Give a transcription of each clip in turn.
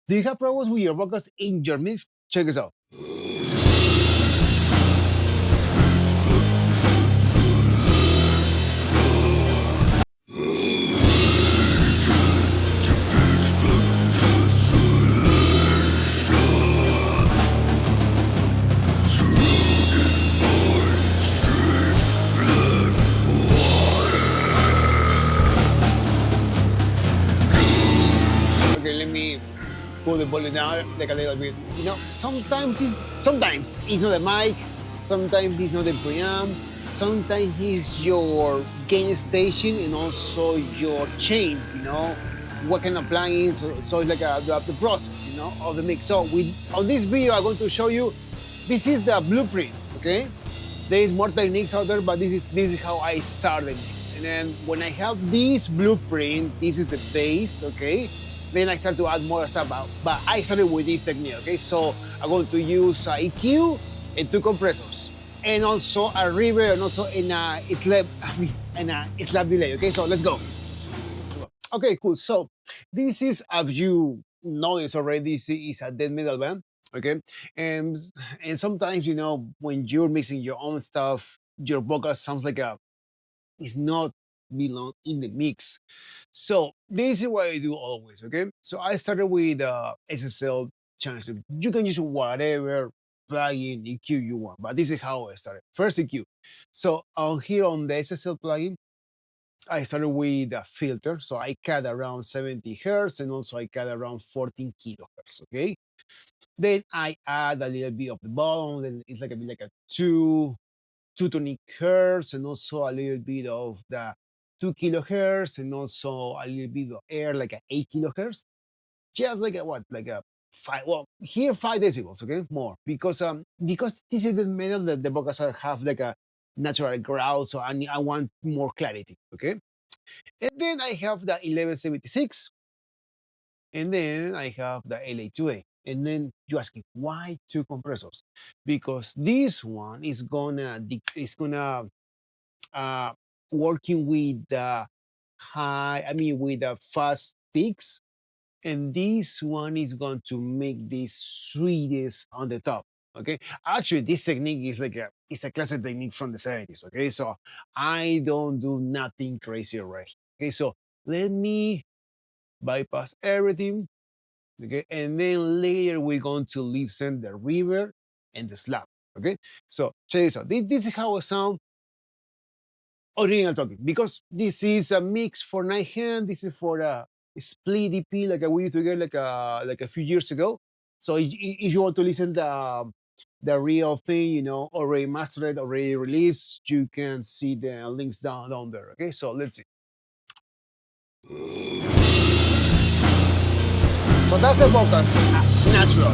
Do you have problems with your vocals in your mix? Check this out. Okay, let me pull the volume down like a little bit. You know, sometimes it's not the mic, sometimes it's not the preamp, sometimes it's your gain station and also your chain. You know, what kind of plugins. So it's like the process, you know, of the mix. So on this video, I'm going to show you. This is the blueprint. Okay, there is more techniques out there, but this is how I start the mix. And then when I have this blueprint, this is the base. Okay, then I start to add more stuff out. But I started with this technique, okay? So I'm going to use EQ and 2 compressors. And also a reverb and also in a slap delay, okay? So let's go. Okay, cool. So this is, as you notice already, this is a death metal band, okay? And sometimes, you know, when you're mixing your own stuff, your vocal sounds like it's not belong in the mix. So this is what I do always, okay? So I started with SSL Channel Strip. You can use whatever plugin EQ you want, but this is how I started. First EQ. So on here on the SSL plugin, I started with a filter. So I cut around 70 hertz and also I cut around 14 kilohertz, okay? Then I add a little bit of the bottom, then it's like a two tonic hertz and also a little bit of the 2 kilohertz and also a little bit of air like a 8 kilohertz, just like a what, like a 5, well here 5 decibels, okay, more because this is the metal that the vocals have like a natural growl, so I want more clarity, okay. And then I have the 1176, and then I have the LA2A. And then you ask me, why 2 compressors? Because this one is gonna uh, working with the with the fast peaks, and this one is going to make this sweetest on the top. Okay, actually, this technique is it's a classic technique from the 70s. Okay, so I don't do nothing crazy already. Okay, so let me bypass everything. Okay, and then later we're going to listen the reverb and the slap. Okay, so check this out. This is how it sounds original talking, because this is a mix for 9 hand. This is for a split EP like we used to get like a few years ago. So if you want to listen the real thing, you know, already mastered, already released, you can see the links down there. Okay, so let's see. So that's the vocals, natural.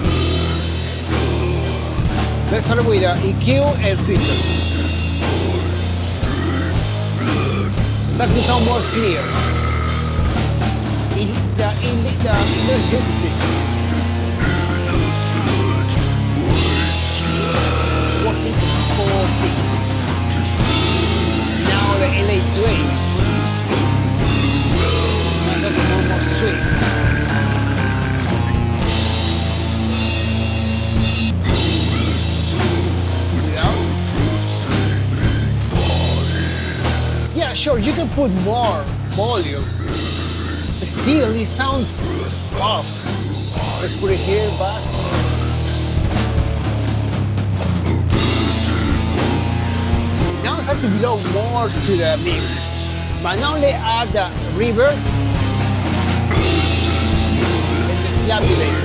Let's start with EQ and filters. Start to sound more clear. In the 76. Working 4 picks. Now the LA2A. Now something more sweet. Yeah, sure, you can put more volume. Still, it sounds off. Let's put it here back. Now I have to belong more to the mix. But now they add the reverb and the slap delay.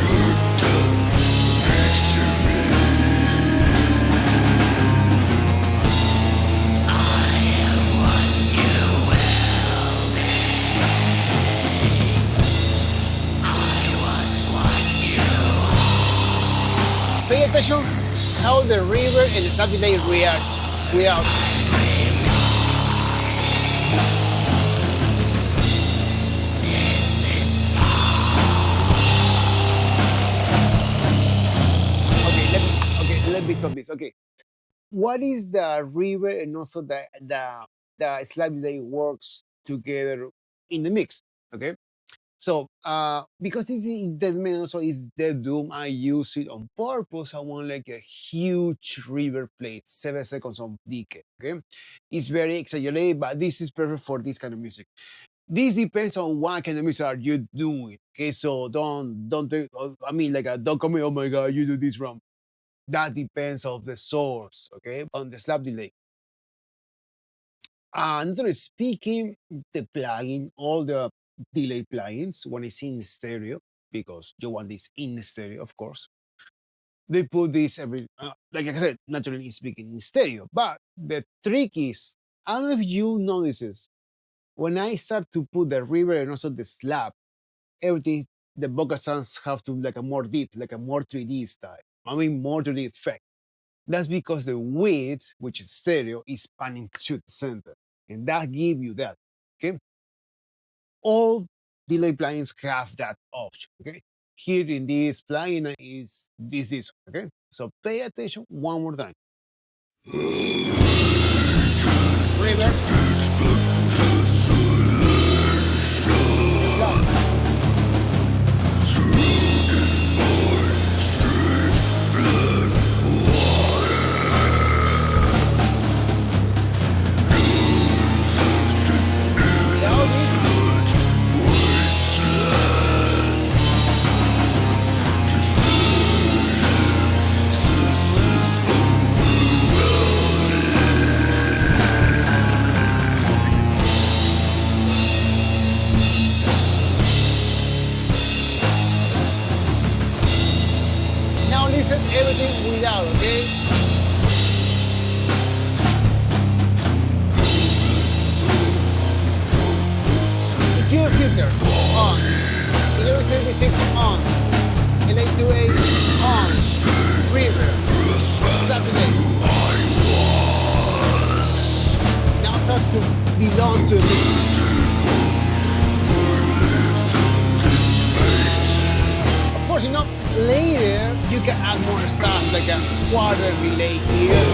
Pay attention how the reverb and the slap delay react without. Okay, let me stop this. Okay, what is the reverb and also the slap delay works together in the mix? Okay, So because this is intermittent also is the doom, I use it on purpose. I want like a huge reverb plate, 7 seconds of decay. Okay, it's very exaggerated, but this is perfect for this kind of music. This depends on what kind of music are you doing. Okay, so don't take, I mean like don't come in, oh my god, you do this wrong. That depends of the source. Okay, on the slap delay. Another speaking, the plugin, all the delay plugins, when it's in stereo, because you want this in stereo, of course, they put this every, like I said, naturally speaking in stereo. But the trick is, I don't know if you notice this, when I start to put the reverb and also the slap, everything, the vocal sounds have to like a more deep, like a more 3D style. I mean, more 3D effect. That's because the width, which is stereo, is panning to the center. And that give you that. Okay. All delay plugins have that option. Okay. Here in this plugin is this. Okay. So pay attention one more time. Reverb. Now listen everything without, okay? EQ filter on, 1176 on, LA2A on, reverb, Saturday. Now start to belong to me. Of course, you know, later you can add more stuff like a quarter delay here.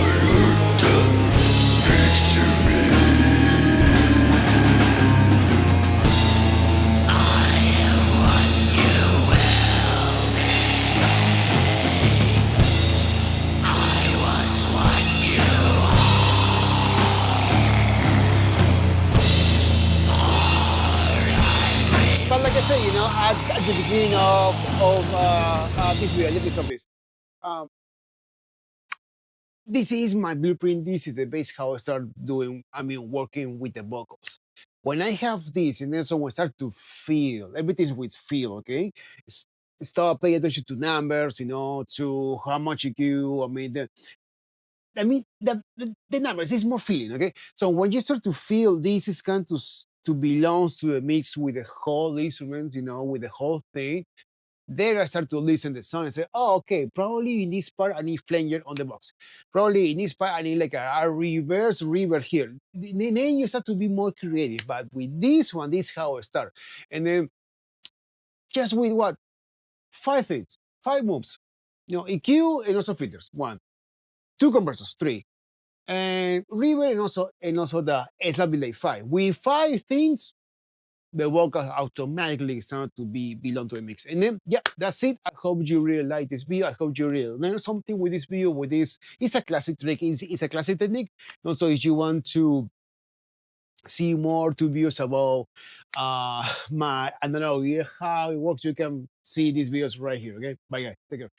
But like I said, you know, at the beginning of this video, let me stop this. Um, this is my blueprint. This is the base how I start doing, I mean, working with the vocals. When I have this, and then someone start to feel, everything's with feel, okay? Start paying attention to numbers, you know, to how much you do. The numbers is more feeling, okay? So when you start to feel this is going to belongs to the mix with the whole instruments, you know, with the whole thing. Then I start to listen to the song and say, oh, okay, probably in this part I need flanger on the box. Probably in this part I need like a reverse reverb here. Then you start to be more creative. But with this one, this is how I start. And then just with what? 5 things, 5 moves. You know, EQ and also filters. 1, 2 compressors, 3. And reverb and also the slap delay 5. With 5 things, the vocal automatically start to belong to a mix. And then, yeah, that's it. I hope you really like this video. I hope you really learn something with this video. With this, it's a classic trick. It's a classic technique. Also, if you want to see more videos about my, I don't know, how it works, you can see these videos right here. Okay, bye guys. Take care.